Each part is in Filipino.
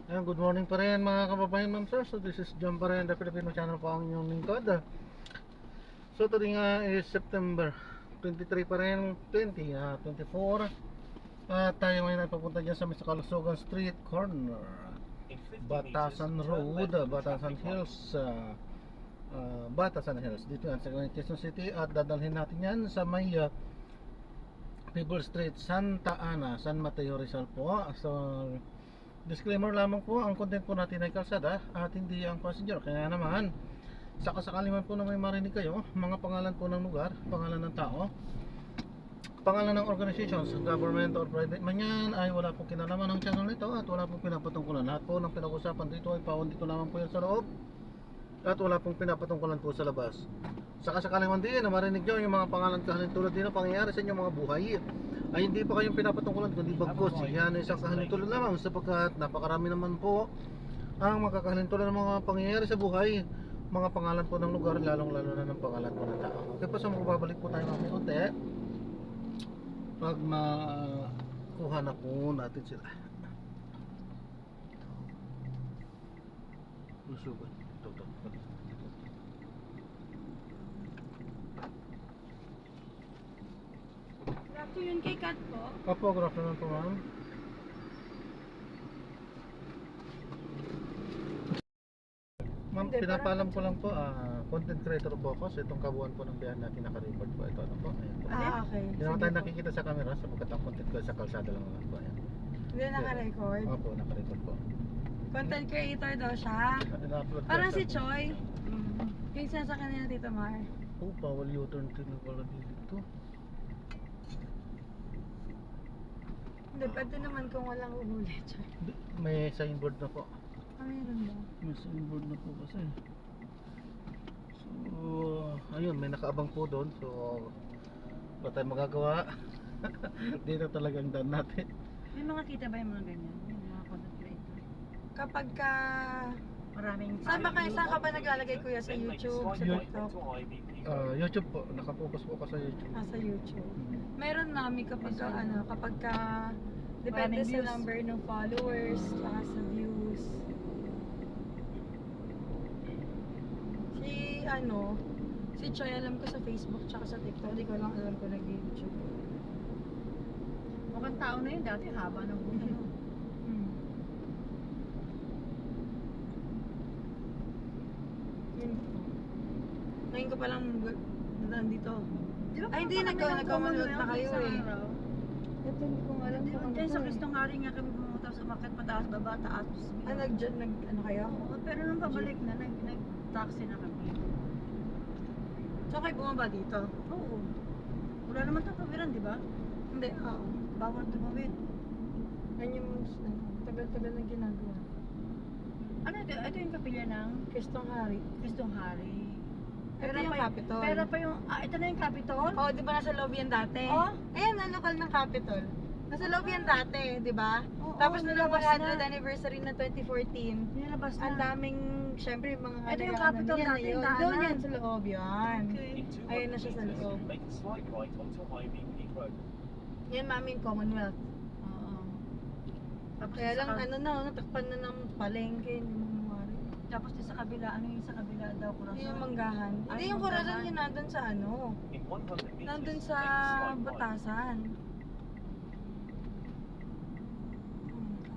Ayan, good morning pa rin mga kababayan, ma'am sir. So this is John pa rin, the Filipino channel po ang inyong lingkod. So today nga is September 23 pa rin, 2024. At tayo ngayon ay papunta dyan sa Kalusugan Street Corner, Batasan Road, Batasan Hills, Batasan Hills dito yan sa Quezon City. At dadalhin natin yan sa may People Street, Santa Ana, San Mateo, Rizal po. So disclaimer lamang po, ang content po natin ay kalsada at hindi ang passenger. Kaya naman, sakasakali man po na may marinig kayo, mga pangalan po ng lugar, pangalan ng tao, pangalan ng organizations, government or private man yan, ay wala pong kinalaman ng channel nito at wala pong pinapatungkulan. Lahat po ng pinag-usapan dito ay paon dito naman po yan sa loob at wala pong pinapatungkulan po sa labas. Sakasakali man din na marinig nyo yung mga pangalan kahalintulad din ang pangyayari sa inyong mga buhay, ay hindi pa kayong pinapatungkulan kundi bagkos yan ay isang kahalintulad lamang, sapagkat napakarami naman po ang magkakahalintulad ng mga pangyayari sa buhay, mga pangalan po ng lugar, lalong lalo na ng pangalan po ng tao. Okay po, so magbabalik po tayo ng konti pag makuha na po natin sila. Lusugan ito. Good afternoon kay Kat po. Opo, good afternoon po ma'am. Ma'am, Hindi, pinapaalam ko lang po, content creator po ako. So itong kabuuan po ng biyahe natin naka-record po. Ito ano po, ayan po. Okay. Hindi naman tayo nakikita sa camera sapagkat ang content ko sa kalsada lang naman po. Ayan. Hindi naka-record. Opo, naka-record po. Content creator daw siya. Na-upload ko Parang sa- si Choi. Yung sasakyan nila Tito Mar. Oh, bawal U-turn din pala dito. Hindi, pwede naman kung walang uhuli. Choi. May signboard na po. Meron ba? May signboard na po kasi. So, ayun, may nakaabang po doon. So, wala tayong magagawa. Dito talagang daan natin. May mga kita ba yung mga ganyan? Yung mga content creator? Kapag ka... Maraming... Saan ka ba naglalagay kuya? Sa YouTube? Sa TikTok? YouTube po, nakapokus po ako sa YouTube. Sa YouTube. Meron mami kapag ka, kapag ka... Depende Maraming sa views. number ng followers, saka sa views. Si Choi alam ko sa Facebook tsaka sa TikTok. Hindi ko lang alam ko nag-YouTube. Mukhang tao na yun dati, haba ng buhay. Yun po. Ngayon ko palang nandito. Di ba Ay, hindi, nagkamanood na kayo eh. Ito hindi ko alam kung ano Diyan sa to eh. Kristong Hari nga kami pumunta sa umakyat pataas, baba, taas. Ano kayo? Oo, pero nung pabalik na, nag-taxi na kami. So kayo bumaba dito? Oo. Wala naman tatawiran, di ba? Hindi, oo. Bawal tumawid. Yan yung tagal-tagal na ginagawa. Ano ito? Ito yung kapilya ng Kristong Hari. Kristong Hari. Ito yung Capitol. Pero pa yung, ito na yung Capitol? Oo, di ba nasa loob yan dati? Oh? Ayan, ang lokal ng Capitol. Nasa loob yan dati, di ba? Oo, Tapos nung nilabas 100th na. anniversary na 2014, Nilabas na. ang daming, syempre, yung mga Ito yung halayanan Capitol yan, natin, yun. daanan. Doon yan sa loob yan. Okay. Ayun na siya sa loob. Make a slight right onto Ivy Peak Road. Yan mami yung Commonwealth. Oo. Tapos Kaya sa lang, ka- natakpan na ng palengke. Tapos din sa kabila, ano yung sa kabila daw, Corazon? Hindi yung Manggahan. Ay, Hindi yung Manggahan. Corazon yung nandun sa ano. In 100 meters, Nandun sa make a slight right. Batasan.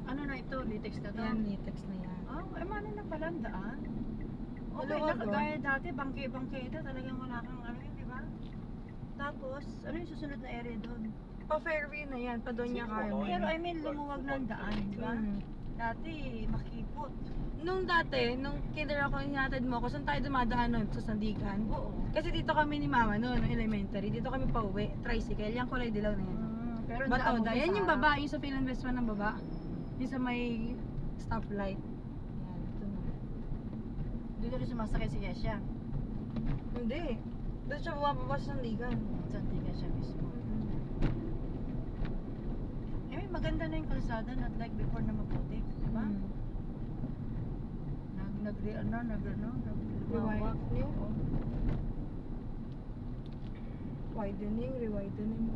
Ano na ito? Litex na to? Yan, Litex na yan. Ah, mano na pala ang daan? Okay, Dalawa doon. nakagaya dati, bangke ito, talagang wala kang ano yun, di ba? Tapos, ano yung susunod na area doon? Pa Fairway na yan, pa Doña Carmen. Pero I mean, lumuwag na ang daan, di ba? Dati, makipot. Nung dati, nung kinder ako, hinatid mo ako, saan tayo dumadaan nun? Sa Sandigan? Oo. Kasi dito kami ni mama noon, nung elementary. Dito kami pa uwi. Tricycle, yung kulay dilaw na yan. Pero Bato, daan mo yan sa yung harap. baba, yung sa Philinvest ng baba. Yung sa may stoplight. Yan, ito na. Doon rin sumasakay si Yesha. Hindi. Doon siya bumababa sa Sandigan. Santiga siya mismo. Eh, maganda na yung kalsada, not like before na maputik, di ba? Nagwawak. Widening, rewidening.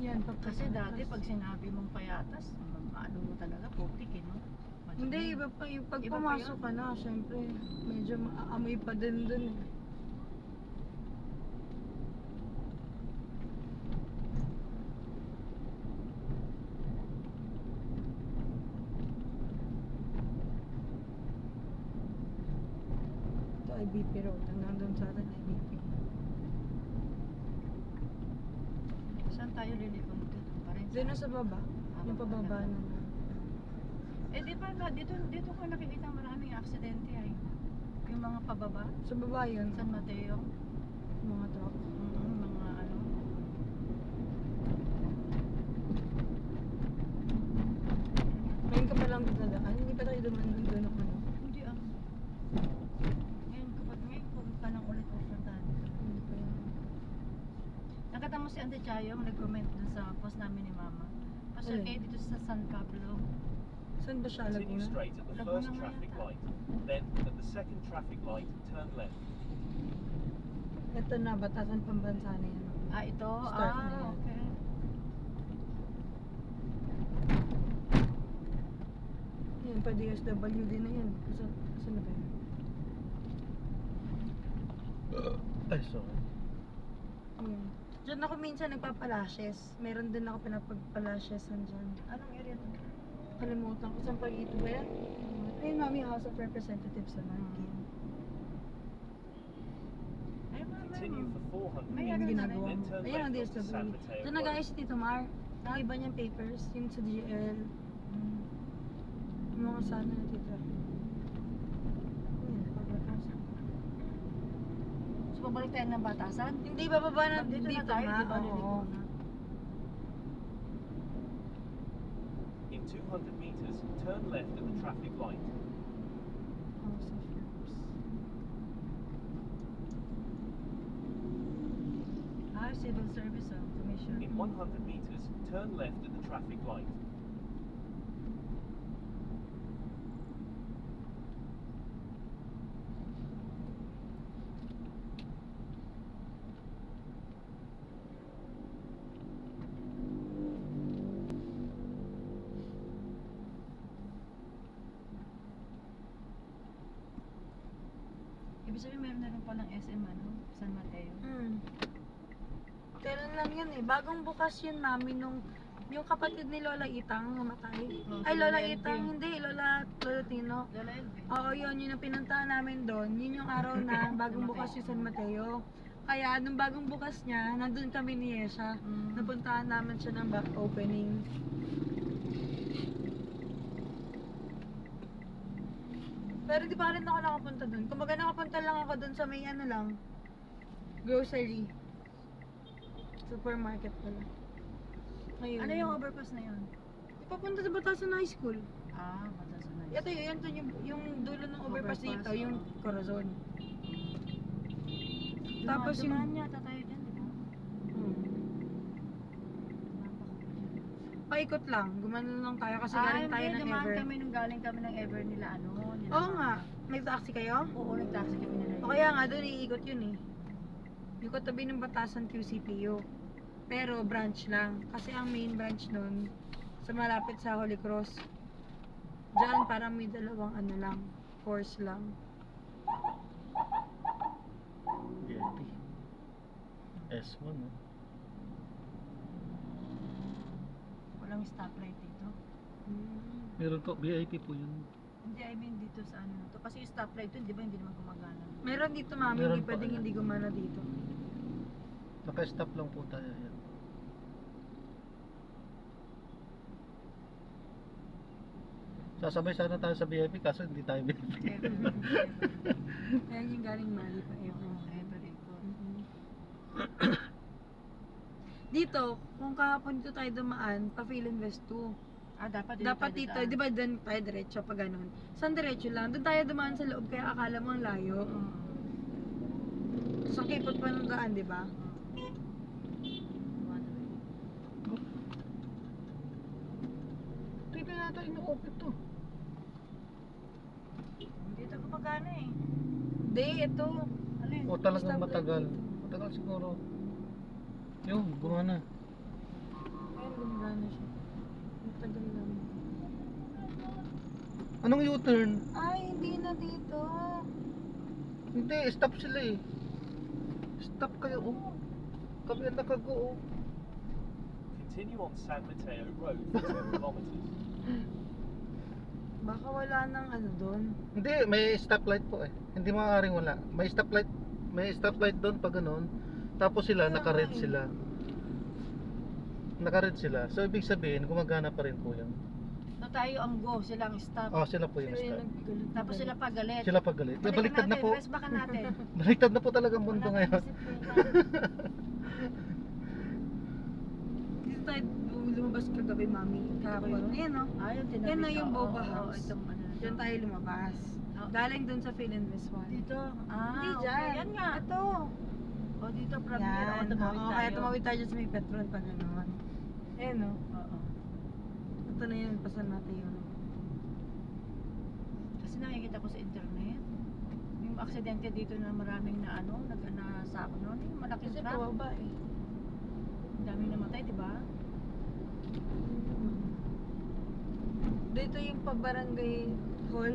Yan, Kasi dati papatas. pag sinabi mong payatas, ano mo talaga, putik eh, no? Hindi, iba pa yung pag Iba pa pumasok yun. ka na, syempre, medyo maaamoy pa din dun eh. Ito ay BP Road. Hanggang doon sa atin ay BP. Saan tayo lilipon dito? Pa rin Doon na sa baba. Yung pababa na. Eh di ba, dito ko nakikita maraming aksidente ay. Yung mga pababa, Sa baba yun. San Mateo, Mga truck. mga ano. Ngayon ka pa lang dadaan. Hindi pa tayo dumaan doon ng ano. Hindi ah. Ngayon ko pa lang ulit pupuntahan. Hindi pa yun. Nakita mo si Ate Chayong nag-comment dun sa post namin ni Mama. Pasyal Alin? kayo dito sa San Pablo. Saan ba siya? Continue Laguna? straight at the Laguna first nga traffic yata. light. Then, at the second traffic light, turn left. Ito na, Batasan Pambansa na yan. Ah, ito? Start na yan. Okay. Yan, pa DSWD na yan. Saan na ba yan? Ay, sorry. Yan. Diyan ako minsan nagpapalashes. Meron din ako pinapagpalashesan dyan. Anong area to? Kalimutan ko saan pag-ito ba yan? Ayun, Mami, House of Representatives sa Marikina. Ay, Continue for 400 May meters. ano na Ginagawa rin. Then mo. turn Ayun ang left onto San DSWD. Mateo Doon na Road. guys, Tito Mar. Yung iba niyang papers, yung sa GL. Yung mga sana na tito. Ayun, pagbatasan. So, pabalik tayo ng Batasan? Hindi, bababa na Dito dito, na tayo, ma. di ba? Oo. Liliko na. In 200 meters, turn left at the traffic light. House of Reps. Ah, Civil Service Commission. In 100 meters, turn left at the traffic light. Ibig sabihin, meron na rin palang SM, ano? San Mateo. Kailan lang yan eh. Bagong bukas yun, Mami, nung yung kapatid ni Lola Itang namatay. Oh, Ay, si Lola Lola Itang, LV. hindi. Lola Tino. Lola LV. Oo, yun. Yung pinuntahan namin doon. Yun yung araw na bagong bukas yung San Mateo. Kaya, nung bagong bukas niya, nandun kami ni Yesha. Napuntahan namin siya ng back opening. Pero di pa rin ako nakapunta doon. Kumbaga nakapunta lang ako doon sa may ano lang, grocery. Supermarket pala. Ayun. Ano yung overpass na yun? Papunta sa Batasan High School. Ah, Batasan na Ito yun, yung dulo ng overpass, Overpass, dito, yung oo. Corazon. Tapos yung... Dumaan yata tayo dyan, di ba? Paikot lang, gumano lang tayo kasi Ah, galing tayo hindi, ng dumaan Ever. kami nung galing kami ng Ever nila, ano? Nila Oo Mama. nga, may taxi kayo? Oo, nag-taxi kami nila. O kaya nga, doon iikot yun eh. Yung katabi ng Batasan QCPU. Pero branch lang. Kasi ang main branch nun, sa malapit sa Holy Cross. Diyan parang may dalawang ano lang, course lang. VIP. S1, no? Walang stoplight dito. Meron po, VIP po yun. Hindi, I mean dito sa ano to. Kasi yung stoplight dun, di ba hindi naman gumagana? Meron dito, Mami, Meron hindi pa, pwedeng ano. hindi gumana dito. Naka-stop lang po tayo. Yan. Sasabay sana tayo sa VIP kaso hindi tayo VIP. Ever. Ayan yung galing Mali pa, Ever. Ever ikot. Dito, kung kahapon dito tayo dumaan, pa Philinvest 2. Ah, dapat Dapat dito, di ba doon tayo diretso pa ganun? Saan diretso lang? Doon tayo dumaan sa loob kaya akala mo ang layo. Sa kipot pa ng daan, di ba? Tingnan natin ino-open to. Dito gumagana eh. Hindi, ito. Alin? O talagang Stoplight matagal. dito. Matagal siguro. Yung, gumana. gumagana siya. Matagal lang. Anong U-turn? Ay, hindi na dito. Hindi, stop sila eh. Stop kayo oh. Kami ang nakago oh. Continue on San Mateo Road for 2 kilometers. Baka wala nang ano doon. Hindi, may stoplight po eh. Hindi maaaring wala. May stoplight doon pag ganun. Tapos sila, Kaya naka-red nga eh. sila. Naka-red sila. So, ibig sabihin, gumagana pa rin po yun. So tayo ang go, silang stop. Oh, sila po yung Sila yung stop. naggalit. Tapos sila pagalit. Sila pag galit. Balikan Baliktad na natin, po. press back natin. Baliktad na po talaga ang mundo Wala ngayon. tayong disiplina. Dito tayo lumabas kagabi, mami. Kahapon. Ayan o. Ayun, tinabi Yan na ko. yung Oo, boba oo, house. itong ano na to. Diyan tayo lumabas. Oh. Galing dun sa Phil Invest One. Dito. Hindi Okay. dyan. Yan nga. Ito. O dito, from Yan. here. O, tumawid Oo, tayo. kaya tumawid tayo dyan sa may Petron pag gano'n. Ayan o. Oo. Ito na yun, pasan natin yun. Kasi nakikita ko sa internet. Yung aksidente dito na maraming na ano, nag-anasako noon. Yung malaking Kasi truck. pababa eh. Ang daming namatay, di ba? Dito yung pa-barangay hall.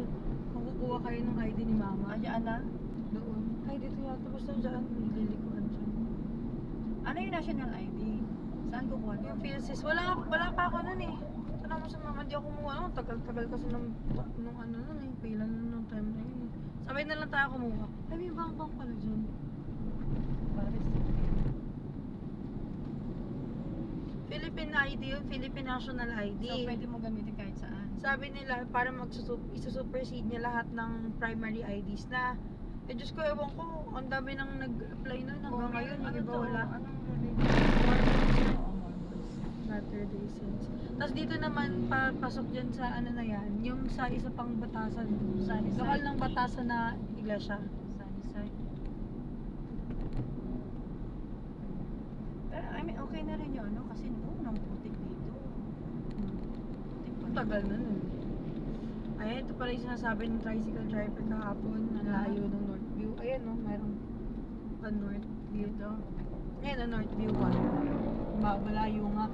Kung kukuha kayo ng ID ni mama. Ayan na. Doon. Ay, dito yata. Basta dyan. Nililikuan dyan. Ano yung national ID? Saan kukuha Yung nun? PLCs. Wala pa ako nun eh. Tanong mo sa mama, di ako kumuha. Ano, tagal-tagal kasi nung ano nun eh. Pila nun nung time na yun. Sabay na lang tayo kumuha. Ay, may bang pala dyan. Paris. Philippine ID yun. Philippine National ID. So, pwede mo gamitin kahit saan. Sabi nila, para isusupersede niya lahat ng primary IDs na. Eh, Diyos ko, ewan ko, ang dami nang nag-apply nun hanggang ngayon, yung iba wala. Anong religion? Oo, Mormons. Latter-day Saints. Tapos dito naman, papasok dyan sa ano na yan, yung sa isa pang batasan, Sunnyside. lokal ng batasan na iglesia. Sunnyside. Pero, I mean, okay na rin yun, ano? Kasi noon, ang putik dito. Putik pa. Ang tagal na nun. Ayan, ito pala yung sinasabi ng tricycle driver kahapon, ang layo ng Northview. Ayan no, mayroong Northview. Dito. Ayan ang Northview 1. Malayo nga.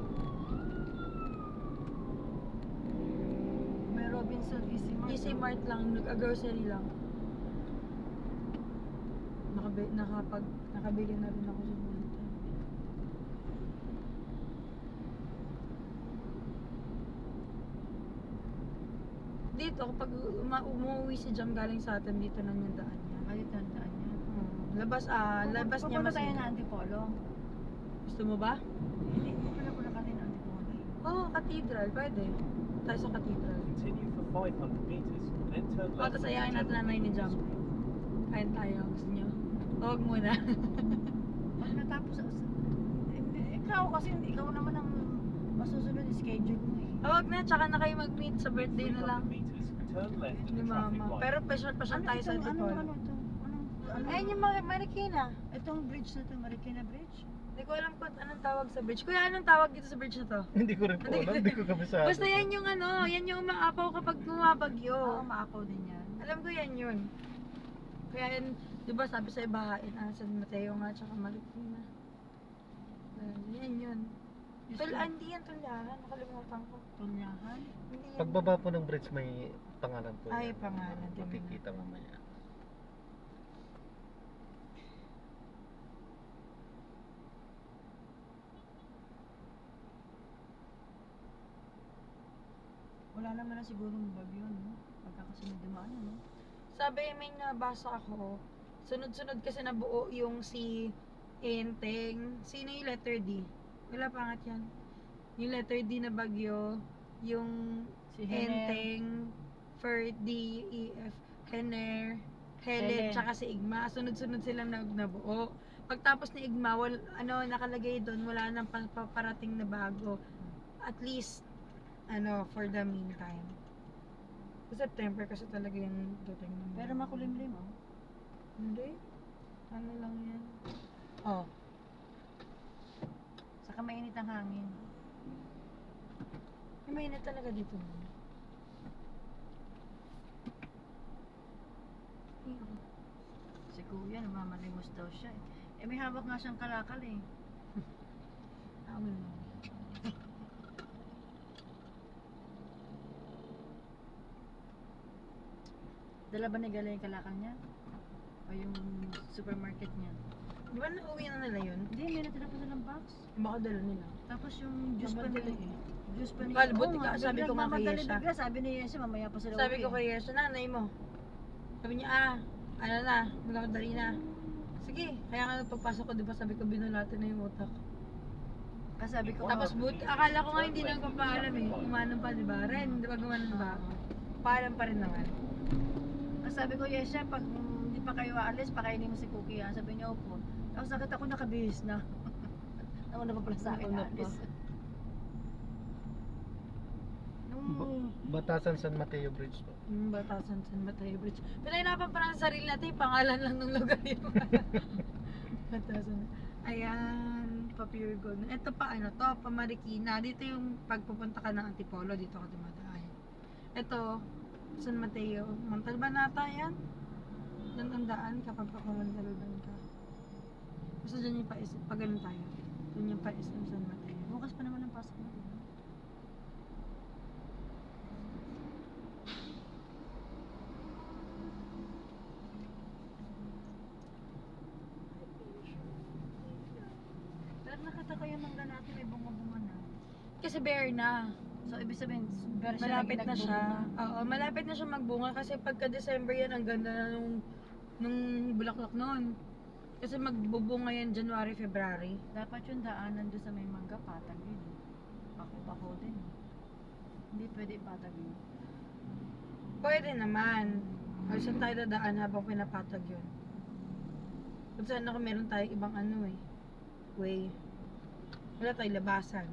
May Robinson Easy Mart. Easy Mart lang, nag-grocery lang. Nakabili na rin ako sa one time. Dito, kapag umuwi si Jam galing sa atin, dito lang yung daan niya. Ay, tandaan niya. Labas niya Pupunta mas tayo na Antipolo. Gusto mo ba? Hindi, pupunta ka rin Antipolo. Oo, cathedral, pwede. Tayo sa cathedral. Continue for 500 meters, then turn left. Tapos ayayin natin na nanay ni Jam. Kain tayo, gusto niyo? Huwag muna. Pag natapos, ikaw kasi ikaw naman ang masusunod yung schedule mo eh. Huwag na, tsaka na kayo mag-meet sa birthday na lang. 300 meters, turn left at Ni the traffic Mama. light. Pero pasyal tayo sa Antipolo. Ano to? Ayun yung Marikina. Itong bridge na to, Marikina Bridge? Hindi ko alam kung anong tawag sa bridge. Kuya, anong tawag dito sa bridge na to? Hindi ko rin po alam. Hindi ko kabisado. Basta yan yung ano, yan yung umaapaw kapag bumabagyo. Oo, maapaw din yan. Alam ko yan yun. Kaya yan, di ba sabi sa ibahain, San Mateo nga, tsaka Marikina. Yan yun. Hindi yan Tulyahan, nakalimutan ko. Tulyahan? Hindi yan. Pagbaba po ng bridge may pangalan po. Ay, yan. pangalan din. Makikita mamaya. Wala naman na sigurong bagyo, no? Pagkakasunod dumaan, no? Sabi, may nabasa ako, sunod-sunod kasi nabuo yung si Enteng. Sino yung letter D? Wala pangat yan. Yung letter D na bagyo, yung Si Hener. Enteng, Fer, D, E, F, Hener, Helen, Helen. tsaka si Igma. Sunod-sunod silang nabuo. Pagtapos ni Igma, nakalagay doon, wala nang paparating na bago. At least, for the meantime. Sa September kasi talaga yung dating ng Pero makulimlim, oh. Hindi. Ano lang yan? Oh. Saka mainit ang hangin. May mainit talaga dito. Si Kuya, namamalimos daw siya eh. Eh, may hawak nga siyang kalakal eh. Awal lang. Dala ba ni Gala yung kalakal niya? O yung supermarket niya? Di ba nauwi na nila yun? Hindi, may natira pa silang box. Baka dala nila. Tapos yung juice pa Mamadali ni... eh. Juice pa ni... Well, buti Oo ka, nga, sabi ko nga kay nagmamadali Yesha. bigla, sabi ni Yesha, mamaya pa sila Sabi uwi. ko kay Yesha, nanay mo. Sabi niya, ano na, magkakadali na. Sige, kaya nga pagpasok ko, di ba sabi ko binulatan na yung utak. Sabi ko, Tapos buti, akala ko nga hindi na ko paalam eh. Umanon pa, di ba? Ren, di ba gumanon ba? Paalam pa rin naman. sabi ko, Yesha, pag hindi pa kayo aalis, pakainin mo si Cookie ha. Sabi niya, opo. Tapos nakita ko nakabihis na. Nauna pa pala sa akin Nauna pa. aalis. Nung... Batasan San Mateo Bridge po. Batasan San Mateo Bridge. Pinahirapan pa ng sarili natin, yung pangalan lang ng lugar yun. Batasan. Ayan, pa Pure Gold. Ito pa ano to, pa Marikina. Dito yung pagpupunta ka ng Antipolo, dito ka dumadaan. Ito, San Mateo. Montalban nata yan. Doon ang daan kapag pakumandaludan ka. Basta dyan yung pais, pag ganun tayo. Dyan yung pais ng San Mateo. Bukas pa naman ang pasok mo, diba? Pero nakita ko yung mangga natin may bunga-bunga na. Kasi bare na. So, ibig sabihin, pero Malapit na siya. Oo, malapit na siya magbunga kasi pagka December yan, ang ganda na nung bulaklak noon. Kasi magbubunga yan January, February. Dapat yung daanan doon sa may mangga, patag yun. Bako din. Hindi pwede ipatag yun. Pwede naman. O saan tayo dadaan habang pinapatag yun? Kung saan ako meron tayong ibang ano eh. Way. Wala tayong labasan.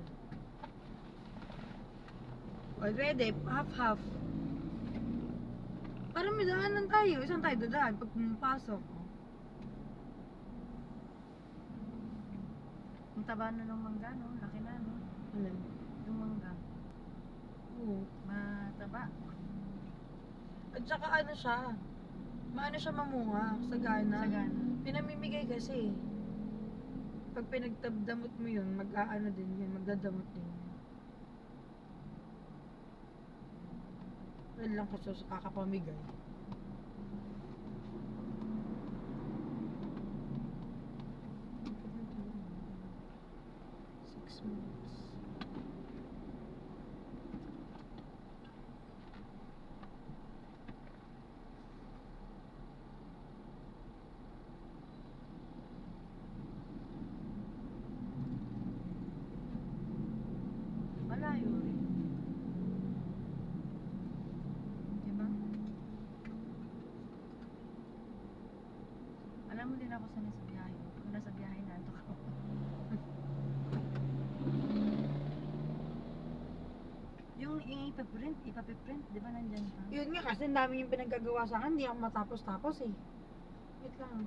Already, half-half. Parang may daanan tayo. Saan tayo dadaan pag pumapasok? Ang taba na ng mangga, no? Laki na, no? Ano? Yung mangga. Oo. Mataba. At saka ano siya, maano siya mamunga, sagana. Sagana. Pinamimigay kasi. Pag pinagdamot mo yun, mag-aano din yun, magdadamot din yun. Wala lang kasi sa kakapamigay. Six minutes. Malayo rin. Diba? Alam mo din ako sanay sa biyahe. Kung nasa biyahe na ito ako. Yung ipapiprint, di ba nandyan pa? Yun nga kasi ang dami yung pinagagawa sa akin, hindi ako matapos-tapos eh. Wait lang.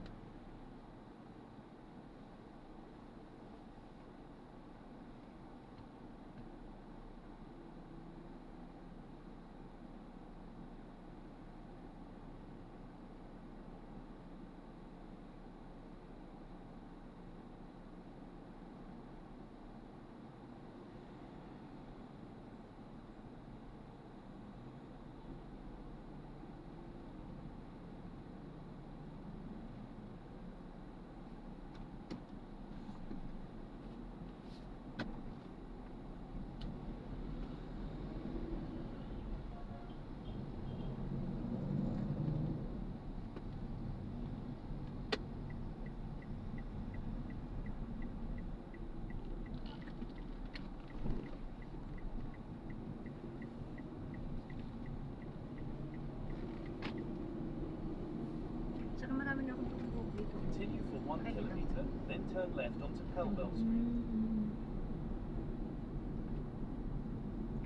Saka marami na akong tutulog dito. Continue for 1 kilometre, then turn left onto Pelbel Mm. Street.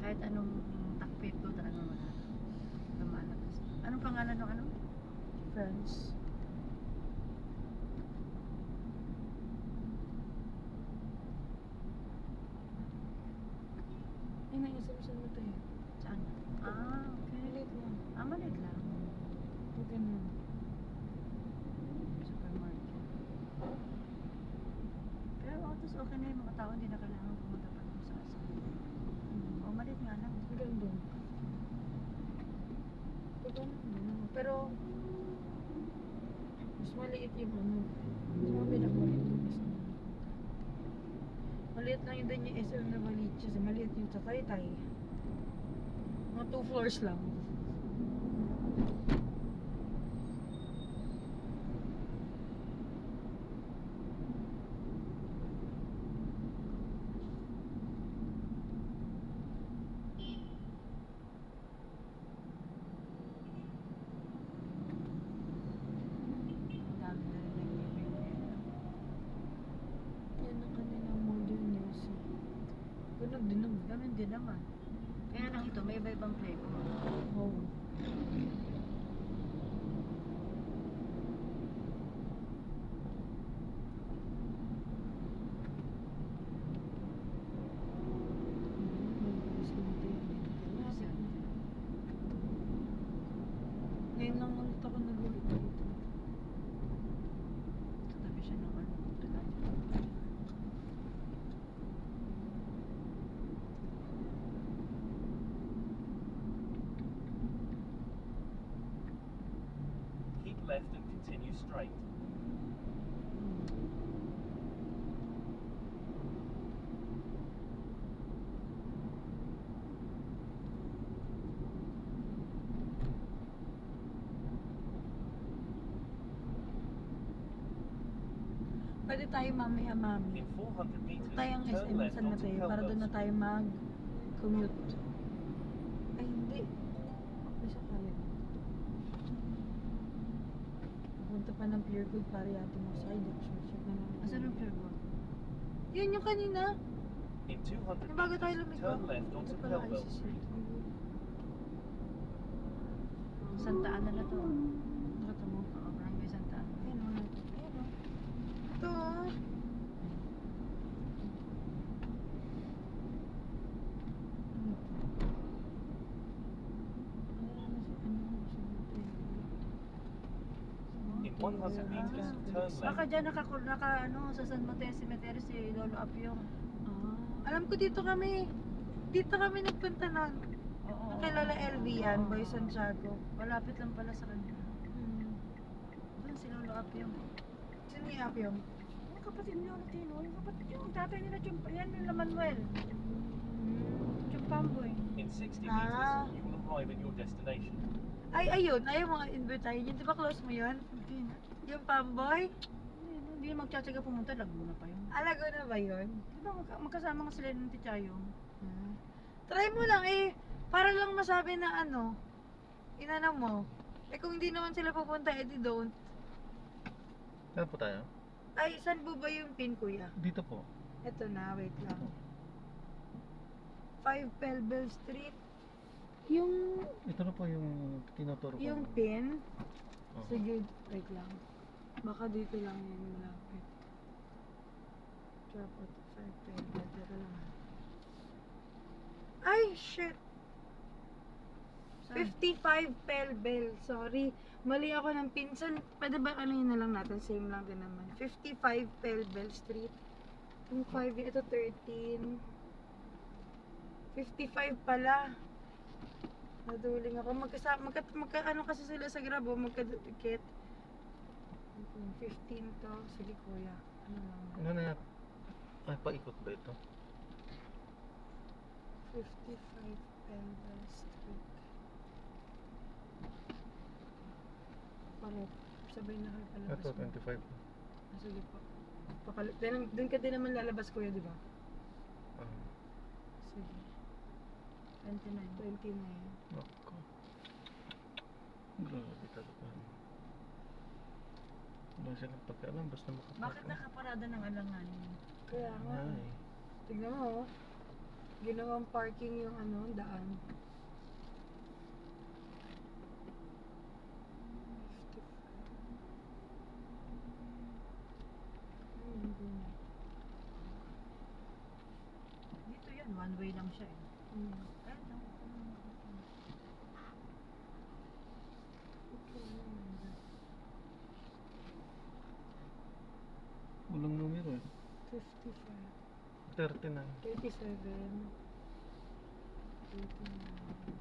Kahit anong takpit ko talagang wala. Lumalabas. Anong pangalan ng ano? Friends. Ay, naisabisan mo tayo. Saan? Ah, okay. Maliit lang. Ah, maliit lang. Huwag ganun. Supermarket. Pero autos okay na yung mga tao, hindi na kailangan pumunta pa doon sa asa. O, maliit nga lang. Ang ganda. Huwag ganun. pero mas maliit yung ano. Di ba pinakamaliit yung SM? Maliit lang yun din yung SM na Maliches. Maliit yung sa Taytay. Mga 2 floors lang. Ang dami na rin nagbibigay. Yan ang kanilang modern news. Ganun din naman. Ganun din naman. Kaya lang ito, may iba-ibang flavor. Oh. Ngayon lang ulit ako nag-ulit dito. Tabi siya ng ano. Keep left and continue straight. Pwede tayo mamaya, mami. In 400 meters, Tayong turn SM left San onto Mateo para doon na Pelbos. tayo mag-commute. Ay, hindi. May sakali. Pupunta pa ng Pure Gold para yata mo sa side. Check na namin. Asan ang flavor? Yun yung kanina. In 200 Yung bago tayo meters, lumigo. turn left Ito onto pala Pelbos ICC. Street. Santa Ana na to. Nakita mo? Oo, barangay Santa Ana. Ayan o. Ayan o. Ito o. In 100 meters, turn Baka left. dyan ano, sa San Mateo Cemetery si Lolo Apio. Alam ko dito kami. Dito kami nagpunta nun. Oo. Kay Lola LV yan, Boy Santiago. Malapit lang pala sa kanya. Hmm. Doon si Lolo Apio. Sino yung Apyong? Yung kapatid ni Lolo Tino, yung kapatid yung tatay nila, yan nila Manuel. Chumpamboy. In 60 Ah. meters, you will arrive at your destination. Ay, ayun. Ayaw mga invite tayo. Yun, di ba close mo yun? Hindi na. Yung Pamboy? Hindi na magtsatsaga pumunta, Laguna pa yun. Alago na ba yun? Di ba magkasama nga sila ng Tichayong? Try mo lang eh. Para lang masabi na ano. Inano mo. Eh kung hindi naman sila pupunta, edi don't. Saan po tayo? Ay, saan po ba yung pin, kuya? Dito po. Eto na, wait lang. 5 Pelbel Street. Yung Ito na po yung tinuturo ko. yung pin. Oo. Sige, wait lang. Baka dito lang yan malapit. Drop out 5 Pelbel. Teka lang. Ay, shit! 55 Pelbel. Sorry. Mali ako ng pinsan. Pwede ba ano yun na lang natin? Same lang din naman. 55 Pelbel Street. Yung 5, ito 13. 55 pala. Naduling ako. Ano kasi sila sa Grab, oh, magkadikit. 15 to. Sige kuya. Ano lang. Ano na yan? Ay, paikot ba ito? 55 Pelbel Street. Para sabay na kayo palabas. Ito, 25. Sige po. Doon ka din naman lalabas kuya, di ba? Ah, Sige. 29. 29. Ako. Grabe talaga. Wala silang pagkaalam, basta makapark. Bakit nakaparada ng alanganin? Kaya nga. Ay. Tignan mo, oh. Ginawang parking yung ano, daan. 55. Dito yan, one way lang siya eh. Hmm. Ayun lang. Walang numero eh. 55. 39. 37. 39.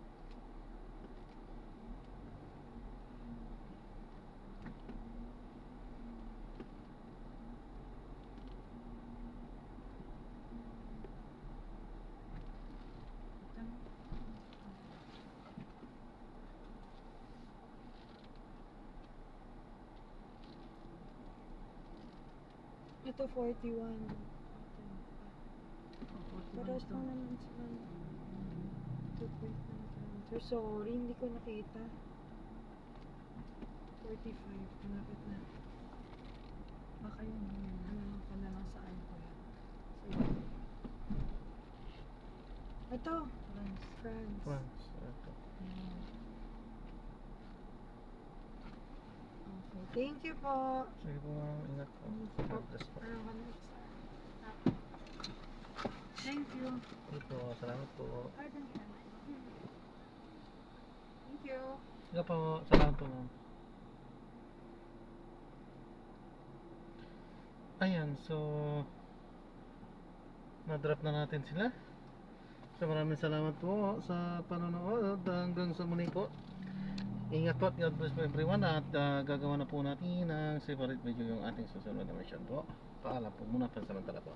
Ito 41. Paras lang naman sila. 2.9 kilometers. Sorry, hindi ko nakita. 45. Malapit na. Baka yun. Ano ko na lang saan ko yan. Ito. France. France. France. Ito. Okay. Thank you po. Sige po ma'am, ingat po. God bless po. Ano ka na? Thank you. Sige po, salamat po. Pardon ka. Thank you. Sige po, salamat po ma'am. Ayan, so na-drop na natin sila. So maraming salamat po sa panonood. Hanggang sa muli po. Ingat po at God bless po everyone. At gagawa na po natin ng separate video yung ating susunod na mission po. Paalam po muna, pansamantala po.